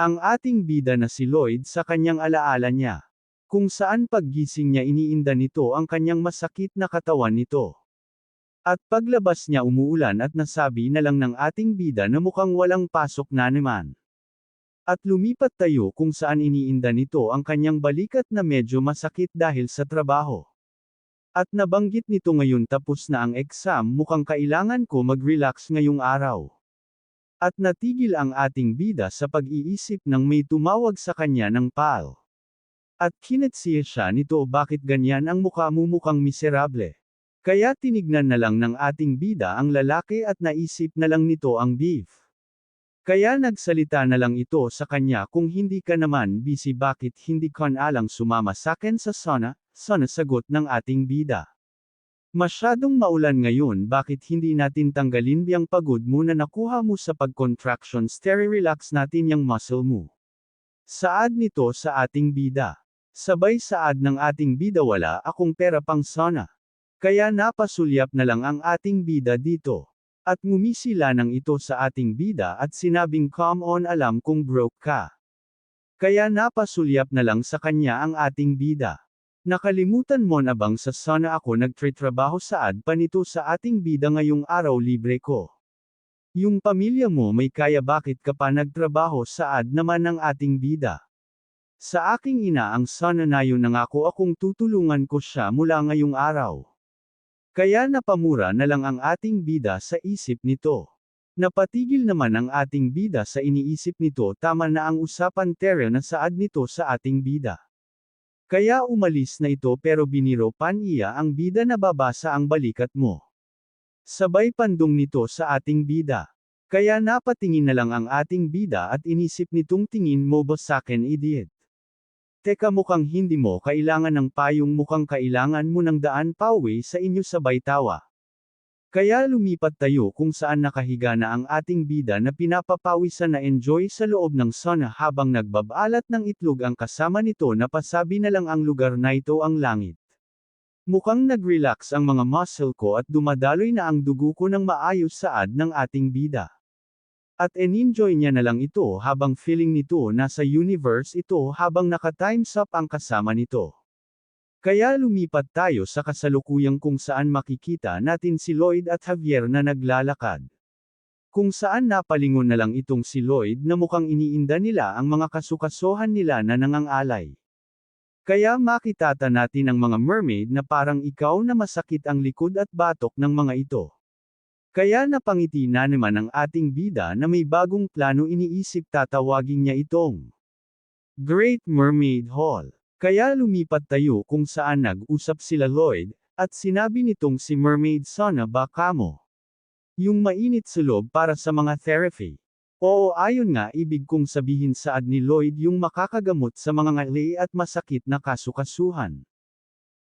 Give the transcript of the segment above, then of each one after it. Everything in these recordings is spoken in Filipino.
Ang ating bida na si Lloyd sa kanyang alaala niya. Kung saan paggising niya iniinda nito ang kanyang masakit na katawan nito. At paglabas niya umuulan at nasabi na lang ng ating bida na mukhang walang pasok na naman. At lumipat tayo kung saan iniinda nito ang kanyang balikat na medyo masakit dahil sa trabaho. At nabanggit nito ngayon tapos na ang exam mukhang kailangan ko mag-relax ngayong araw. At natigil ang ating bida sa pag-iisip nang may tumawag sa kanya ng pal. At kinatsiya siya nito bakit ganyan ang mukha mo mukhang miserable. Kaya tinignan na lang ng ating bida ang lalaki at naisip na lang nito ang beef. Kaya nagsalita na lang ito sa kanya kung hindi ka naman busy bakit hindi ka alang sumama sakin sa sauna, sagot ng ating bida. Masyadong maulan ngayon bakit hindi natin tanggalin biyang pagod mo na nakuha mo sa pag-contractions relax natin yung muscle mo. Saad nito sa ating bida. Sabay saad ng ating bida wala akong pera pang sauna. Kaya napasulyap na lang ang ating bida dito. At ngumisila ng ito sa ating bida at sinabing come on alam kong broke ka. Kaya napasulyap na lang sa kanya ang ating bida. Nakalimutan mo na bang sa sauna ako nagtritrabaho saad pa nito sa ating bida ngayong araw libre ko. Yung pamilya mo may kaya bakit ka pa nagtrabaho saad naman ng ating bida. Sa aking ina ang sauna na yun nangako akong tutulungan ko siya mula ngayong araw. Kaya napamura na lang ang ating bida sa isip nito. Napatigil naman ang ating bida sa iniisip nito tama na ang usapan na saad nito sa ating bida. Kaya umalis na ito pero biniro pan iya ang bida na babasa ang balikat mo. Sabay pandong nito sa ating bida. Kaya napatingin na lang ang ating bida at inisip nitong tingin mo ba sakin idiot. Teka mukhang hindi mo kailangan ng payong mukhang kailangan mo ng daan pauwi sa inyo sabay tawa. Kaya lumipat tayo kung saan nakahiga na ang ating bida na pinapapawisan na enjoy sa loob ng sauna habang nagbabalat ng itlog ang kasama nito na pasabi na lang ang lugar na ito ang langit. Mukhang nag-relax ang mga muscle ko at dumadaloy na ang dugo ko ng maayos saad ng ating bida. At enjoy niya na lang ito habang feeling nito nasa universe ito habang naka-times up ang kasama nito. Kaya lumipat tayo sa kasalukuyang kung saan makikita natin si Lloyd at Javier na naglalakad. Kung saan napalingon na lang itong si Lloyd na mukhang iniinda nila ang mga kasukasohan nila na nangangalay. Kaya makitata natin ang mga mermaid na parang ikaw na masakit ang likod at batok ng mga ito. Kaya napangiti na naman ang ating bida na may bagong plano iniisip tatawagin niya itong Great Mermaid Hall. Kaya lumipat tayo kung saan nag-usap sila Lloyd, at sinabi nitong si Mermaid sana baka mo. Yung mainit sa loob para sa mga therapy. Oo ayon nga ibig kong sabihin saad ni Lloyd yung makakagamot sa mga ngali at masakit na kasukasuhan.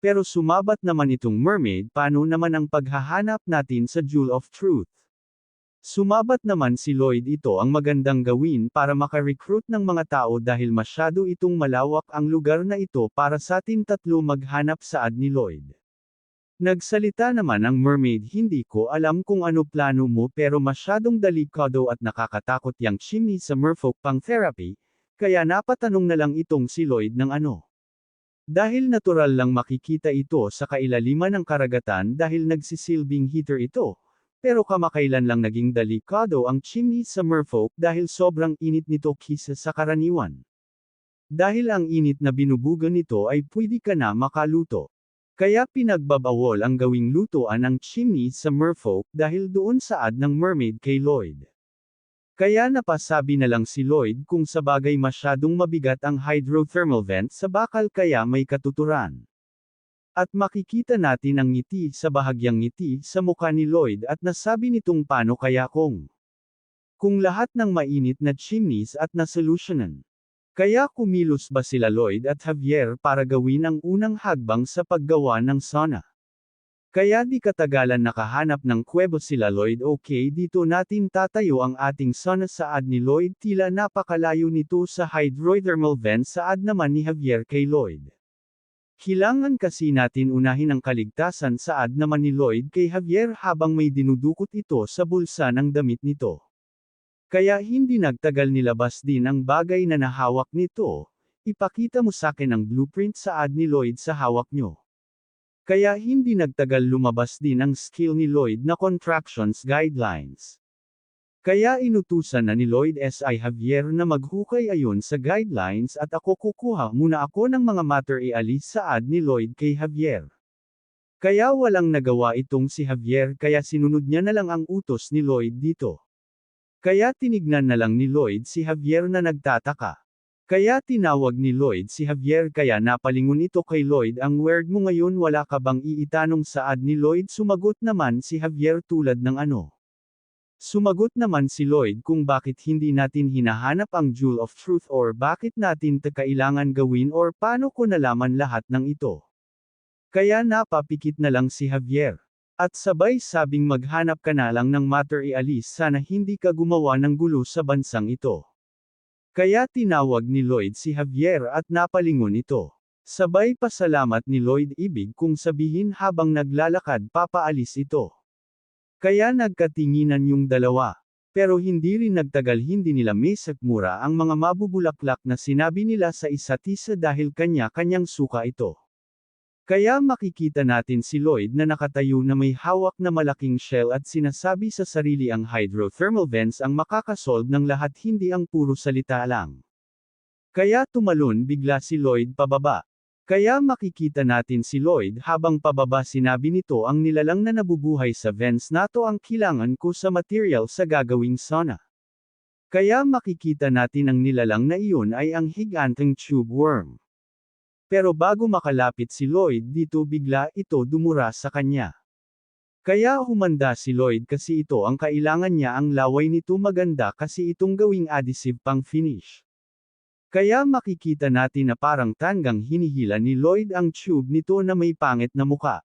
Pero sumabat naman itong mermaid paano naman ang paghahanap natin sa Jewel of Truth. Sumabat naman si Lloyd ito ang magandang gawin para makarecruit ng mga tao dahil masyado itong malawak ang lugar na ito para sa atin tatlo maghanap saad ni Lloyd. Nagsalita naman ang mermaid hindi ko alam kung ano plano mo pero masyadong delikado at nakakatakot yang chimney sa merfolk pang therapy, kaya napatanong na lang itong si Lloyd ng ano. Dahil natural lang makikita ito sa kailaliman ng karagatan dahil nagsisilbing heater ito, pero kamakailan lang naging delikado ang chimney sa merfolk dahil sobrang init nito kisa sa karaniwan. Dahil ang init na binubuga nito ay pwede ka na makaluto. Kaya pinagbabawal ang gawing lutuan ang chimney sa merfolk dahil doon saad ng mermaid kay Lloyd. Kaya napasabi na lang si Lloyd kung sabagay masyadong mabigat ang hydrothermal vent sa bakal kaya may katuturan. At makikita natin ang ngiti sa bahagyang ngiti sa mukha ni Lloyd at nasabi nitong paano kaya kung lahat ng mainit na chimneys at nasolusyonan. Kaya kumilos ba sila Lloyd at Javier para gawin ang unang hagbang sa paggawa ng sauna? Kaya di katagalan nakahanap ng kuwebo sila Lloyd okay dito natin tatayo ang ating sauna saad ni Lloyd tila napakalayo nito sa hydrothermal vent saad naman ni Javier kay Lloyd. Kailangan kasi natin unahin ang kaligtasan saad naman ni Lloyd kay Javier habang may dinudukot ito sa bulsa ng damit nito. Kaya hindi nagtagal nilabas din ang bagay na nahawak nito. Ipakita mo sakin ang blueprint sa ad ni Lloyd sa hawak nyo. Kaya hindi nagtagal lumabas din ang skill ni Lloyd na contractions guidelines. Kaya inutusan na ni Lloyd S.I. Javier na maghukay ayon sa guidelines at ako kukuha muna ako ng mga matter ialis sa ad ni Lloyd kay Javier. Kaya walang nagawa itong si Javier kaya sinunod niya na lang ang utos ni Lloyd dito. Kaya tinignan na lang ni Lloyd si Javier na nagtataka. Kaya tinawag ni Lloyd si Javier kaya napalingon ito kay Lloyd ang weird mo ngayon wala ka bang iitanong sa ad ni Lloyd sumagot naman si Javier tulad ng ano. Sumagot naman si Lloyd kung bakit hindi natin hinahanap ang jewel of truth or bakit natin kailangan gawin or paano ko nalaman lahat ng ito. Kaya napapikit na lang si Javier. At sabay sabing maghanap ka na lang ng matter ialis sana hindi ka gumawa ng gulo sa bansang ito. Kaya tinawag ni Lloyd si Javier at napalingon ito. Sabay pasalamat ni Lloyd ibig kung sabihin habang naglalakad papaalis ito. Kaya nagkatinginan yung dalawa. Pero hindi rin nagtagal hindi nila mesakmura ang mga mabubulaklak na sinabi nila sa isa't isa dahil kanya-kanyang suka ito. Kaya makikita natin si Lloyd na nakatayo na may hawak na malaking shell at sinasabi sa sarili ang hydrothermal vents ang makakasolve ng lahat hindi ang puro salita lang. Kaya tumalon bigla si Lloyd pababa. Kaya makikita natin si Lloyd habang pababa sinabi nito ang nilalang na nabubuhay sa vents nato ang kailangan ko sa material sa gagawing sauna. Kaya makikita natin ang nilalang na iyon ay ang higanteng tube worm. Pero bago makalapit si Lloyd dito bigla ito dumura sa kanya. Kaya humanda si Lloyd kasi ito ang kailangan niya ang laway nito maganda kasi itong gawing adhesive pang finish. Kaya makikita natin na parang tanggang hinihila ni Lloyd ang tube nito na may pangit na muka.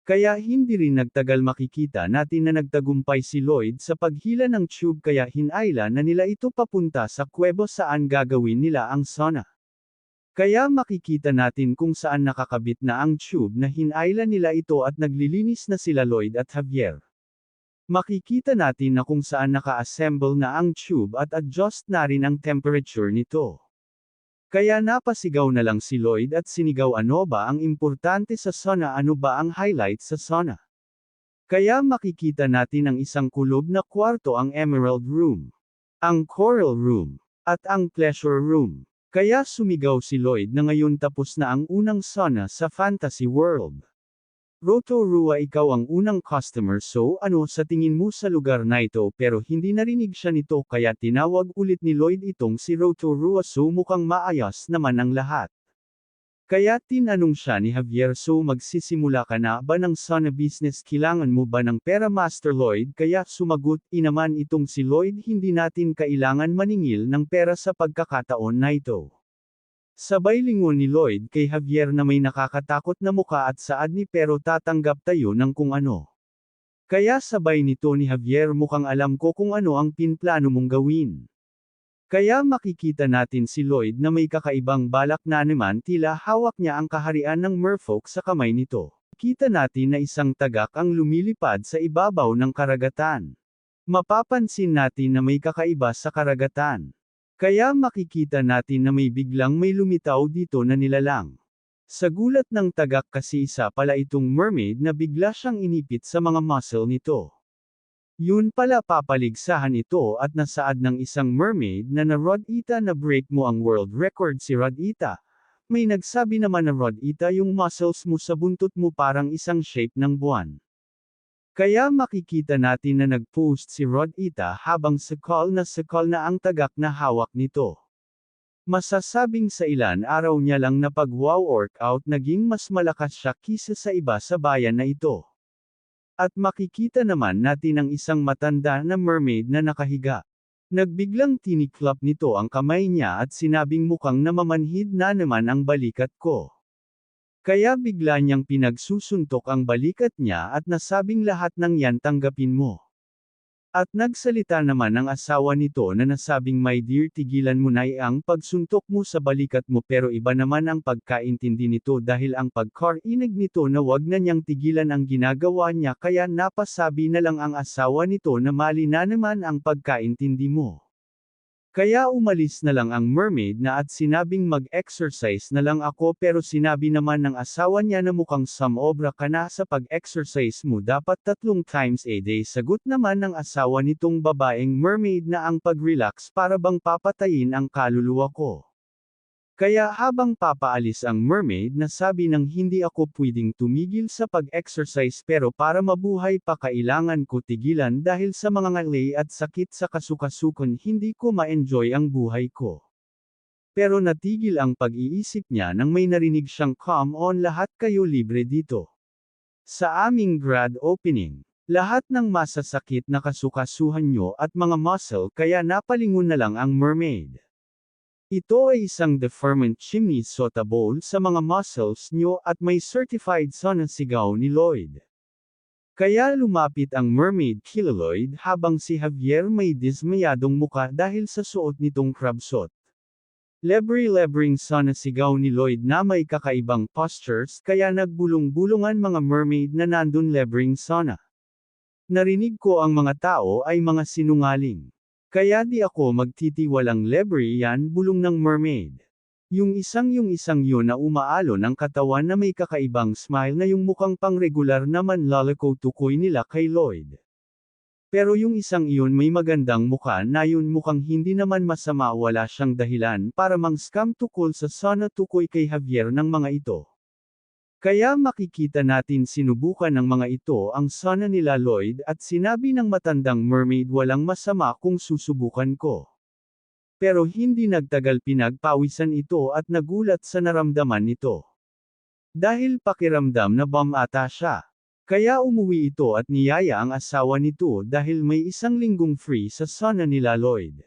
Kaya hindi rin nagtagal makikita natin na nagtagumpay si Lloyd sa paghila ng tube kaya hinayla na nila ito papunta sa kuwebo saan gagawin nila ang sauna. Kaya makikita natin kung saan nakakabit na ang tube na hinayla nila ito at naglilinis na sila Lloyd at Javier. Makikita natin na kung saan naka-assemble na ang tube at adjust na rin ang temperature nito. Kaya napasigaw na lang si Lloyd at sinigaw ano ba ang importante sa sauna ano ba ang highlight sa sauna. Kaya makikita natin ang isang kulob na kwarto ang Emerald Room, ang Coral Room, at ang Pleasure Room. Kaya sumigaw si Lloyd na ngayon tapos na ang unang sauna sa Fantasy World. Rotorua ikaw ang unang customer so ano sa tingin mo sa lugar na ito pero hindi narinig siya nito kaya tinawag ulit ni Lloyd itong si Rotorua so mukhang maayos naman ang lahat. Kaya tinanong siya ni Javier so magsisimula ka na ba ng sauna business kailangan mo ba ng pera Master Lloyd kaya sumagot inaman itong si Lloyd hindi natin kailangan maningil ng pera sa pagkakataon na ito. Sabay lingon ni Lloyd kay Javier na may nakakatakot na muka at saad ni pero tatanggap tayo ng kung ano. Kaya sabay nito ni Javier mukhang alam ko kung ano ang pinplano mong gawin. Kaya makikita natin si Lloyd na may kakaibang balak na naman tila hawak niya ang kaharian ng merfolk sa kamay nito. Kita natin na isang tagak ang lumilipad sa ibabaw ng karagatan. Mapapansin natin na may kakaiba sa karagatan. Kaya makikita natin na may biglang may lumitaw dito na nilalang. Sa gulat ng tagak kasi isa pala itong mermaid na bigla siyang inipit sa mga muscle nito. Yun pala papaligsahan ito at nasaad ng isang mermaid na Rod Ita na break mo ang world record si Rod Ita. May nagsabi naman na Rod Ita yung muscles mo sa buntot mo parang isang shape ng buwan. Kaya makikita natin na nag-post si Rod Ita habang sakal na ang tagak na hawak nito. Masasabing sa ilan araw niya lang na pag-workout naging mas malakas siya kisa sa iba sa bayan na ito. At makikita naman natin ang isang matanda na mermaid na nakahiga. Nagbiglang tiniklap nito ang kamay niya at sinabing mukhang namamanhid na naman ang balikat ko. Kaya bigla niyang pinagsusuntok ang balikat niya at nasabing lahat ng yan tanggapin mo. At nagsalita naman ang asawa nito na nasabing my dear tigilan mo na ang pagsuntok mo sa balikat mo pero iba naman ang pagkaintindi nito dahil ang pagkarinig nito na wag na niyang tigilan ang ginagawa niya kaya napasabi na lang ang asawa nito na mali na naman ang pagkaintindi mo. Kaya umalis na lang ang mermaid na at sinabing mag-exercise na lang ako pero sinabi naman ng asawa niya na mukhang sumobra ka na sa pag-exercise mo dapat 3 times a day. Sagot naman ng asawa nitong babaeng mermaid na ang pag-relax para bang papatayin ang kaluluwa ko. Kaya habang papaalis ang mermaid nasabi ng hindi ako pwedeng tumigil sa pag-exercise pero para mabuhay pa kailangan ko tigilan dahil sa mga ngalay at sakit sa kasukasukan hindi ko ma-enjoy ang buhay ko. Pero natigil ang pag-iisip niya nang may narinig siyang come on lahat kayo libre dito. Sa aming grand opening. Lahat ng masasakit na kasukasuhan nyo at mga muscle kaya napalingon na lang ang mermaid. Ito ay isang deferment chimney soda bowl sa mga muscles nyo at may certified sauna sigaw ni Lloyd. Kaya lumapit ang mermaid kila Lloyd habang si Javier may dismayadong muka dahil sa suot nitong crab suit. Lebre-lebring sauna sigaw ni Lloyd na may kakaibang postures kaya nagbulong-bulungan mga mermaid na nandun lebring sauna. Narinig ko ang mga tao ay mga sinungaling. Kaya di ako magtitiwalang libre yan bulong ng mermaid. Yung isang yun na umaalo ng katawan na may kakaibang smile na yung mukhang pang-regular naman lalako tukoy nila kay Lloyd. Pero yung isang iyon may magandang mukha na yun mukhang hindi naman masama wala siyang dahilan para mang-scam tukol sa sauna tukoy kay Javier ng mga ito. Kaya makikita natin sinubukan ng mga ito ang sauna nila Lloyd at sinabi ng matandang mermaid walang masama kung susubukan ko. Pero hindi nagtagal pinagpawisan ito at nagulat sa naramdaman nito. Dahil pakiramdam na bum ata siya. Kaya umuwi ito at niyaya ang asawa nito dahil may 1 linggong free sa sauna nila Lloyd.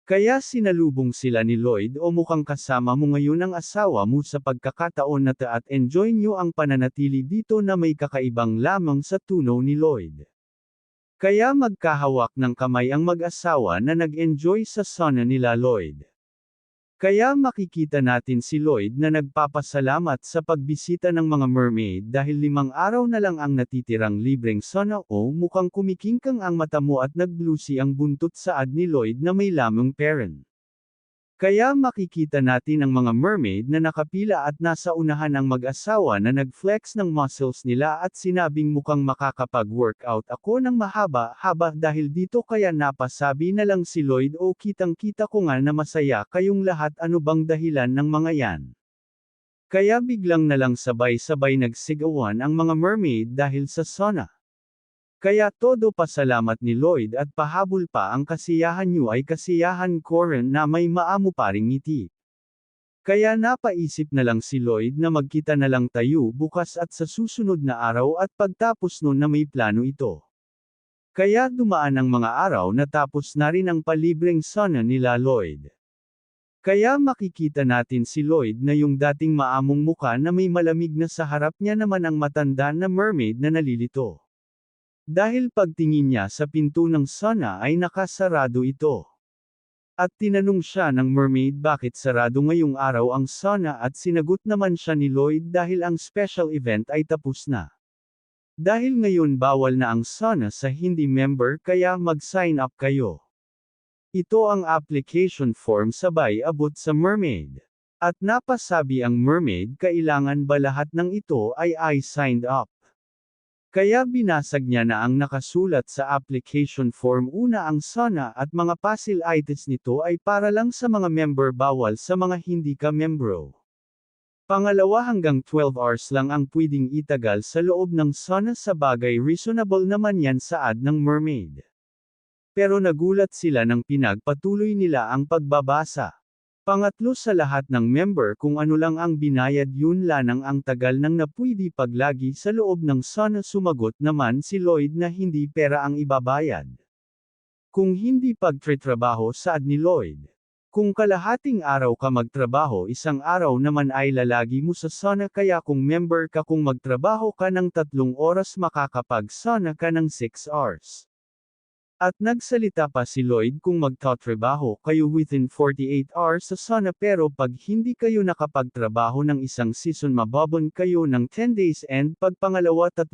Kaya sinalubong sila ni Lloyd o mukhang kasama mo ngayon ang asawa mo sa pagkakataon na at enjoy nyo ang pananatili dito na may kakaibang lamang sa tunaw ni Lloyd. Kaya magkahawak ng kamay ang mag-asawa na nag-enjoy sa sauna nila Lloyd. Kaya makikita natin si Lloyd na nagpapasalamat sa pagbisita ng mga mermaid dahil 5 araw na lang ang natitirang libreng sauna o mukhang kumikingkang ang mata mo at nagblusi ang buntot saad ni Lloyd na may lamang parent. Kaya makikita natin ang mga mermaid na nakapila at nasa unahan ang mag-asawa na nag-flex ng muscles nila at sinabing mukhang makakapag-workout ako ng mahaba-haba dahil dito kaya napasabi na lang si Lloyd o kitang-kita ko nga na masaya kayong lahat ano bang dahilan ng mga yan. Kaya biglang na lang sabay-sabay nagsigawan ang mga mermaid dahil sa sauna. Kaya todo pasalamat ni Lloyd at pahabol pa ang kasiyahan nyo ay kasiyahan ko rin na may maamo pa ring ngiti. Kaya napaisip na lang si Lloyd na magkita na lang tayo bukas at sa susunod na araw at pagtapos nun na may plano ito. Kaya dumaan ang mga araw na tapos na rin ang palibreng sauna nila Lloyd. Kaya makikita natin si Lloyd na yung dating maamong muka na may malamig na sa harap niya naman ang matanda na mermaid na nalilito. Dahil pagtingin niya sa pinto ng sauna ay nakasarado ito. At tinanong siya ng mermaid bakit sarado ngayong araw ang sauna at sinagot naman siya ni Lloyd dahil ang special event ay tapos na. Dahil ngayon bawal na ang sauna sa hindi member kaya mag-sign up kayo. Ito ang application form sabay abot sa mermaid. At napasabi ang mermaid kailangan ba lahat ng ito ay I signed up. Kaya binasag niya na ang nakasulat sa application form una ang sauna at mga facilities nito ay para lang sa mga member bawal sa mga hindi ka membro. Pangalawa hanggang 12 hours lang ang pwedeng itagal sa loob ng sauna sa bagay reasonable naman yan saad ng mermaid. Pero nagulat sila nang pinagpatuloy nila ang pagbabasa. Pangatlo sa lahat ng member kung ano lang ang binayad yun lanang ang tagal nang napwede paglagi sa loob ng sauna sumagot naman si Lloyd na hindi pera ang ibabayad. Kung hindi pagtritrabaho saad ni Lloyd. Kung kalahating araw ka magtrabaho 1 araw naman ay lalagi mo sa sauna kaya kung member ka kung magtrabaho ka ng 3 oras makakapag-sauna ka ng 6 hours. At nagsalita pa si Lloyd kung magtatrabaho kayo within 48 hours sa sauna pero pag hindi kayo nakapagtrabaho ng isang season mababon kayo ng 10 days and pag pangalawa 30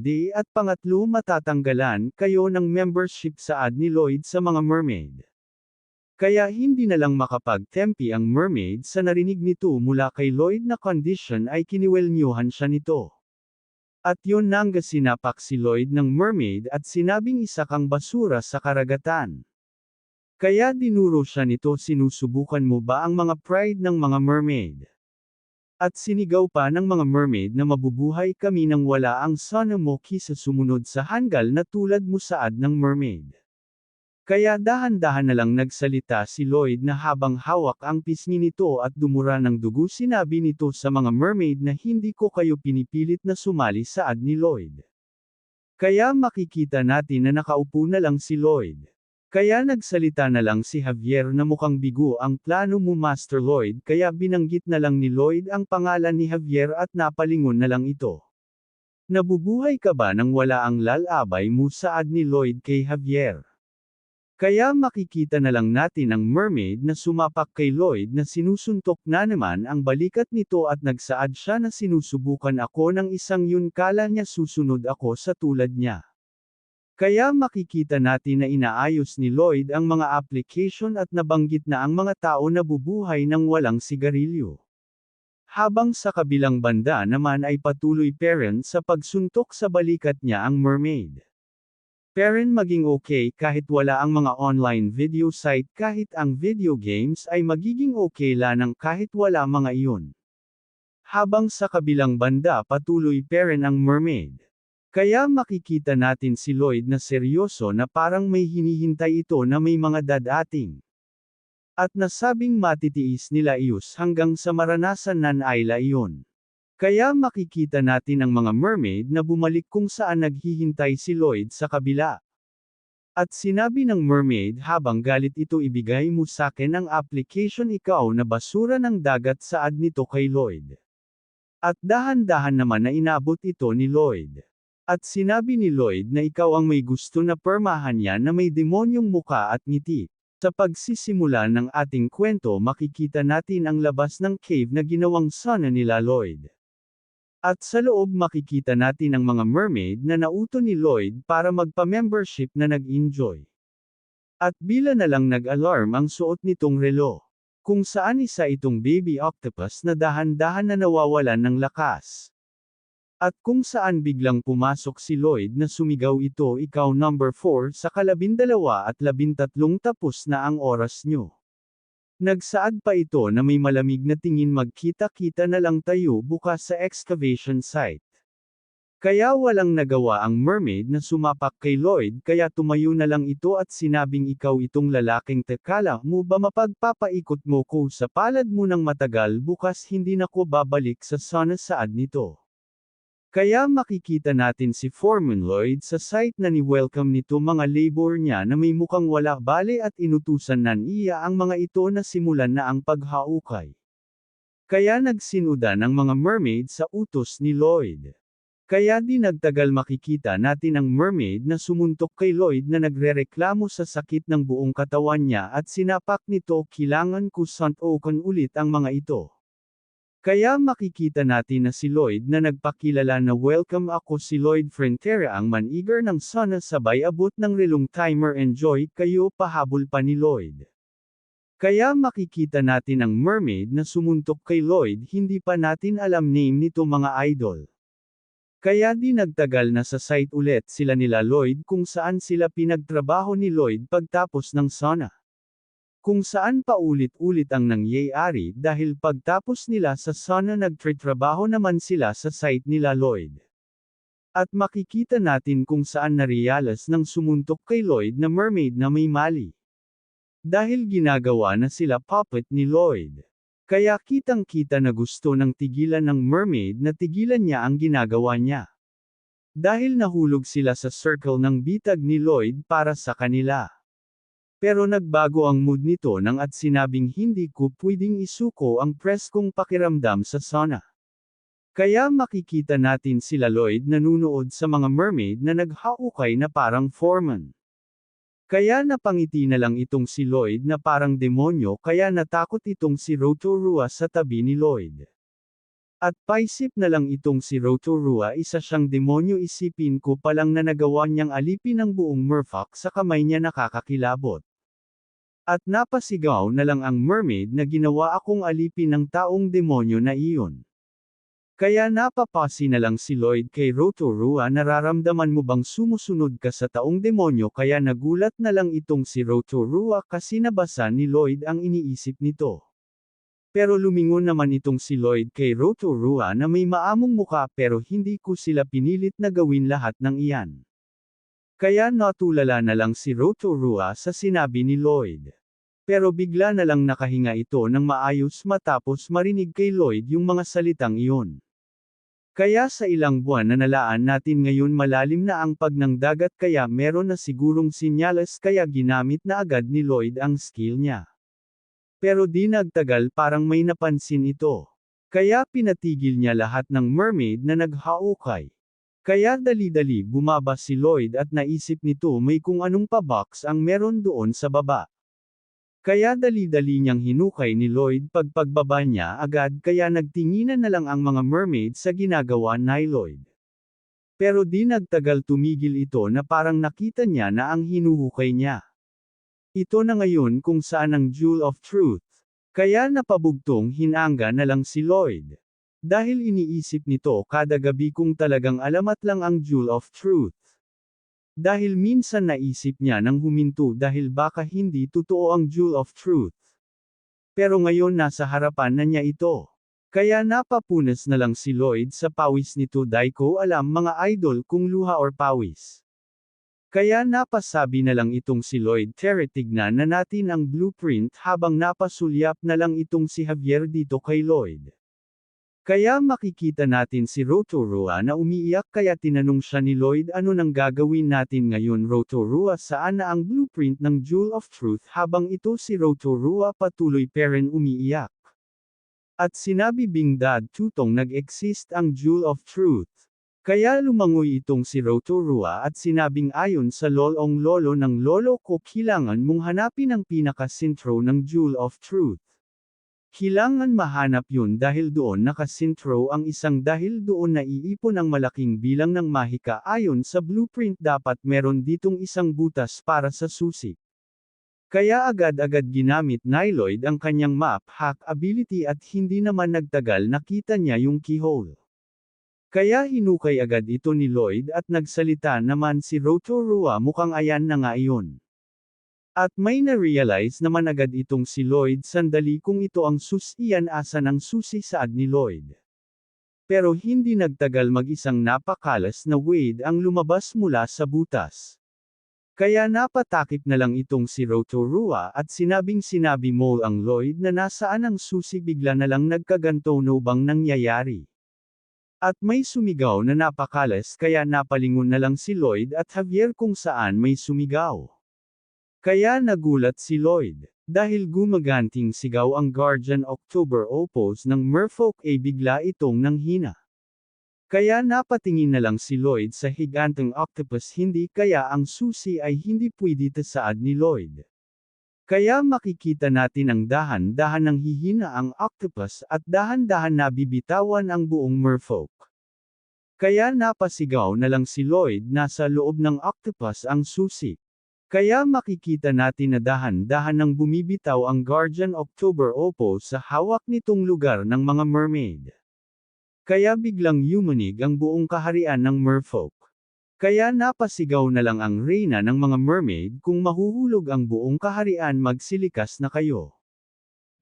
day at pangatlo matatanggalan kayo ng membership saad ni Lloyd sa mga mermaid. Kaya hindi na lang makapagtempi ang mermaid sa narinig nito mula kay Lloyd na condition ay kiniwelnyuhan siya nito. At yun nangga sinapak si Lloyd ng mermaid at sinabing isa kang basura sa karagatan. Kaya dinuro siya nito sinusubukan mo ba ang mga pride ng mga mermaid? At sinigaw pa ng mga mermaid na mabubuhay kami nang wala ang Sonomoki sa sumunod sa hanggal na tulad mo saad ng mermaid. Kaya dahan-dahan na lang nagsalita si Lloyd na habang hawak ang pisngi nito at dumura ng dugo sinabi nito sa mga mermaid na hindi ko kayo pinipilit na sumali saad ni Lloyd. Kaya makikita natin na nakaupo na lang si Lloyd. Kaya nagsalita na lang si Javier na mukhang bigo ang plano mo Master Lloyd kaya binanggit na lang ni Lloyd ang pangalan ni Javier at napalingon na lang ito. Nabubuhay ka ba nang wala ang lalabay mo saad ni Lloyd kay Javier? Kaya makikita na lang natin ang mermaid na sumapak kay Lloyd na sinusuntok na naman ang balikat nito at nagsaad siya na sinusubukan ako ng isang yun kala niya susunod ako sa tulad niya. Kaya makikita natin na inaayos ni Lloyd ang mga application at nabanggit na ang mga tao na bubuhay ng walang sigarilyo. Habang sa kabilang banda naman ay patuloy parent sa pagsuntok sa balikat niya ang mermaid. Parent maging okay kahit wala ang mga online video site kahit ang video games ay magiging okay lang kahit wala mga iyon. Habang sa kabilang banda patuloy parent ang mermaid. Kaya makikita natin si Lloyd na seryoso na parang may hinihintay ito na may mga dadating. At nasabing matitiis nila iyos hanggang sa maranasan nan Ayla iyon. Kaya makikita natin ang mga mermaid na bumalik kung saan naghihintay si Lloyd sa kabila. At sinabi ng mermaid habang galit ito ibigay mo sakin ang application ikaw na basura ng dagat saad nito kay Lloyd. At dahan-dahan naman na inabot ito ni Lloyd. At sinabi ni Lloyd na ikaw ang may gusto na permahan niya na may demonyong muka at ngiti. Sa pagsisimula ng ating kwento makikita natin ang labas ng cave na ginawang sauna nila Lloyd. At sa loob makikita natin ang mga mermaid na nauto ni Lloyd para magpa-membership na nag-enjoy. At bila na lang nag-alarm ang suot nitong relo. Kung saan isa itong baby octopus na dahan-dahan na nawawalan ng lakas. At kung saan biglang pumasok si Lloyd na sumigaw ito ikaw number 4 sa 12 at 13 tapos na ang oras nyo. Nagsaad pa ito na may malamig na tingin magkita-kita na lang tayo bukas sa excavation site. Kaya walang nagawa ang mermaid na sumapak kay Lloyd kaya tumayo na lang ito at sinabing ikaw itong lalaking tekala mo ba mapagpapaikot mo ko sa palad mo ng matagal bukas hindi na ko babalik sa sauna saad nito. Kaya makikita natin si Foreman Lloyd sa site na ni-welcome nito mga labor niya na may mukhang wala bale at inutusan nan iya ang mga ito na simulan na ang paghaukay. Kaya nagsinuda ng mga mermaid sa utos ni Lloyd. Kaya di nagtagal makikita natin ang mermaid na sumuntok kay Lloyd na nagrereklamo sa sakit ng buong katawan niya at sinapak nito kailangan ko suntokan ulit ang mga ito. Kaya makikita natin na si Lloyd na nagpakilala na welcome ako si Lloyd Frontera ang maniger ng sauna sabay abot ng relong timer enjoy kayo pahabol pa ni Lloyd. Kaya makikita natin ang mermaid na sumuntok kay Lloyd hindi pa natin alam name nito mga idol. Kaya di nagtagal na sa site ulit sila nila Lloyd kung saan sila pinagtrabaho ni Lloyd pagtapos ng sauna. Kung saan paulit-ulit ang nangyayari dahil pagtapos nila sa sauna nagtrabaho naman sila sa site nila Lloyd. At makikita natin kung saan narealas ng sumuntok kay Lloyd na mermaid na may mali. Dahil ginagawa na sila puppet ni Lloyd. Kaya kitang-kita na gusto ng tigilan ng mermaid na tigilan niya ang ginagawa niya. Dahil nahulog sila sa circle ng bitag ni Lloyd para sa kanila. Pero nagbago ang mood nito nang at sinabing hindi ko pwedeng isuko ang preskong pakiramdam sa sauna. Kaya makikita natin sila Lloyd nanunood sa mga mermaid na naghaukay na parang foreman. Kaya napangiti na lang itong si Lloyd na parang demonyo kaya natakot itong si Rotorua sa tabi ni Lloyd. At paisip na lang itong si Rotorua isa siyang demonyo isipin ko palang na nagawa niyang alipin ang buong merfolk sa kamay niya nakakakilabot. At napasigaw na lang ang mermaid na ginawa akong alipin ng taong demonyo na iyon. Kaya napapasi na lang si Lloyd kay Rotorua nararamdaman mo bang sumusunod ka sa taong demonyo kaya nagulat na lang itong si Rotorua kasi nabasa ni Lloyd ang iniisip nito. Pero lumingon naman itong si Lloyd kay Rotorua na may maamong muka pero hindi ko sila pinilit na gawin lahat ng iyan. Kaya natulala na lang si Rotorua sa sinabi ni Lloyd. Pero bigla na lang nakahinga ito ng maayos matapos marinig kay Lloyd yung mga salitang iyon. Kaya sa ilang buwan na nalaan natin ngayon malalim na ang pag ng dagat kaya meron na sigurong sinyales kaya ginamit na agad ni Lloyd ang skill niya. Pero di nagtagal parang may napansin ito. Kaya pinatigil niya lahat ng mermaid na naghaukay. Kaya dali-dali bumaba si Lloyd at naisip nito may kung anong pa-box ang meron doon sa baba. Kaya dali-dali niyang hinukay ni Lloyd pagbaba niya agad kaya nagtinginan na lang ang mga mermaid sa ginagawa ni Lloyd. Pero di nagtagal tumigil ito na parang nakita niya na ang hinuhukay niya. Ito na ngayon kung saan ang Jewel of Truth. Kaya napabugtong hinanga na lang si Lloyd. Dahil iniisip nito kada gabi kung talagang alamat lang ang Jewel of Truth. Dahil minsan naisip niya nang huminto dahil baka hindi totoo ang Jewel of Truth. Pero ngayon nasa harapan na niya ito. Kaya napapunas na lang si Lloyd sa pawis nito dahil ko alam mga idol kung luha or pawis. Kaya napasabi na lang itong si Lloyd Terry tignan na natin ang blueprint habang napasulyap na lang itong si Javier dito kay Lloyd. Kaya makikita natin si Rotorua na umiiyak kaya tinanong siya ni Lloyd ano nang gagawin natin ngayon Rotorua saan na ang blueprint ng Jewel of Truth habang ito si Rotorua patuloy pa rin umiiyak. At sinabi Bing Dad Tutong nag-exist ang Jewel of Truth. Kaya lumangoy itong si Rotorua at sinabing ayon sa lolong lolo ng lolo ko kailangan mong hanapin ang pinaka-sintro ng Jewel of Truth. Kailangan mahanap yun dahil doon nakasintro ang isang dahil doon naiipon ang malaking bilang ng mahika ayon sa blueprint dapat meron ditong isang butas para sa susi. Kaya agad-agad ginamit ni Lloyd ang kanyang map hack ability at hindi naman nagtagal nakita niya yung keyhole. Kaya hinukay agad ito ni Lloyd at nagsalita naman si Rotorua mukhang ayan na nga iyon. At may na-realize naman agad itong si Lloyd sandali kung ito ang susiyan asan ang susi saad ni Lloyd. Pero hindi nagtagal mag-isang napakalas na wave ang lumabas mula sa butas. Kaya napatakip na lang itong si Rotorua at sinabi mo ang Lloyd na nasaan ang susi bigla na lang nagkaganto no bang nangyayari. At may sumigaw na napakalas kaya napalingon na lang si Lloyd at Javier kung saan may sumigaw. Kaya nagulat si Lloyd. Dahil gumaganting sigaw ang Guardian October Opals ng merfolk ay bigla itong nanghina. Kaya napatingin na lang si Lloyd sa higanteng octopus hindi kaya ang susi ay hindi pwede tasaad ni Lloyd. Kaya makikita natin ang dahan-dahan ng hihina ang octopus at dahan-dahan na bibitawan ang buong merfolk. Kaya napasigaw na lang si Lloyd nasa loob ng octopus ang susi. Kaya makikita natin na dahan-dahan nang bumibitaw ang Guardian October Opal sa hawak nitong lugar ng mga mermaid. Kaya biglang yumanig ang buong kaharian ng merfolk. Kaya napasigaw na lang ang reyna ng mga mermaid kung mahuhulog ang buong kaharian magsilikas na kayo.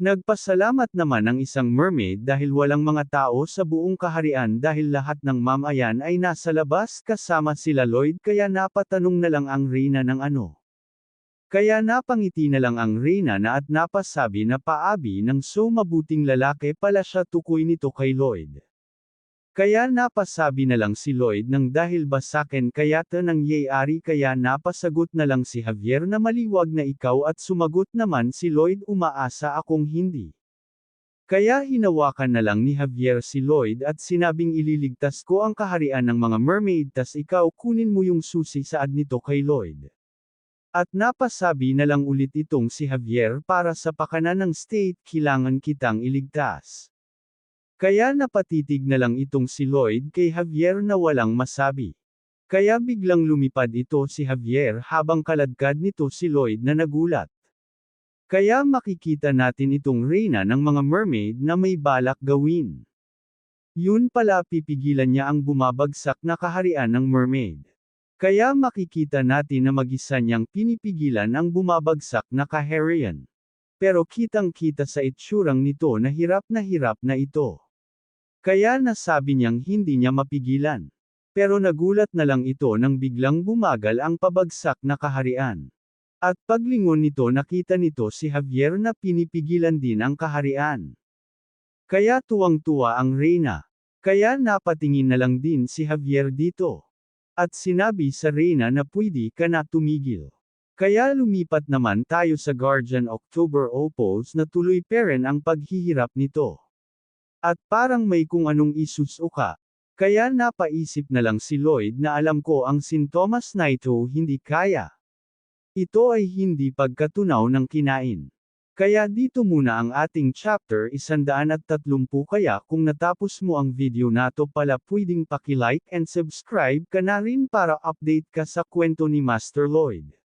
Nagpasalamat naman ang isang mermaid dahil walang mga tao sa buong kaharian dahil lahat ng mamayan ay nasa labas kasama sila Lloyd kaya napatanong na lang ang reyna ng ano. Kaya napangiti na lang ang reyna na at napasabi na paabi ng so mabuting lalaki pala siya tukoy nito kay Lloyd. Kaya napasabi na lang si Lloyd ng dahil ba sakin kaya ng yayari kaya napasagot na lang si Javier na maliwag na ikaw at sumagot naman si Lloyd umaasa akong hindi. Kaya hinawakan na lang ni Javier si Lloyd at sinabing ililigtas ko ang kaharian ng mga mermaid tas ikaw kunin mo yung susi saad nito kay Lloyd. At napasabi na lang ulit itong si Javier para sa pakanan ng state kailangan kitang iligtas. Kaya napatitig na lang itong si Lloyd kay Javier na walang masabi. Kaya biglang lumipad ito si Javier habang kaladkad nito si Lloyd na nagulat. Kaya makikita natin itong reyna ng mga mermaid na may balak gawin. Yun pala pipigilan niya ang bumabagsak na kaharian ng mermaid. Kaya makikita natin na mag-isa niyang pinipigilan ang bumabagsak na kaharian. Pero kitang-kita sa itsurang nito na hirap na ito. Kaya nasabi niyang hindi niya mapigilan. Pero nagulat na lang ito nang biglang bumagal ang pabagsak na kaharian. At paglingon nito nakita nito si Javier na pinipigilan din ang kaharian. Kaya tuwang-tuwa ang reyna. Kaya napatingin na lang din si Javier dito. At sinabi sa reyna na pwede ka na tumigil. Kaya lumipat naman tayo sa Guardian October Opals na tuloy pa rin ang paghihirap nito. At parang may kung anong isusuka. Kaya napaisip na lang si Lloyd na alam ko ang sintomas na ito hindi kaya. Ito ay hindi pagkatunaw ng kinain. Kaya dito muna ang ating chapter 130 kaya kung natapos mo ang video na to pala pwedeng paki-like and subscribe ka na rin para update ka sa kwento ni Master Lloyd.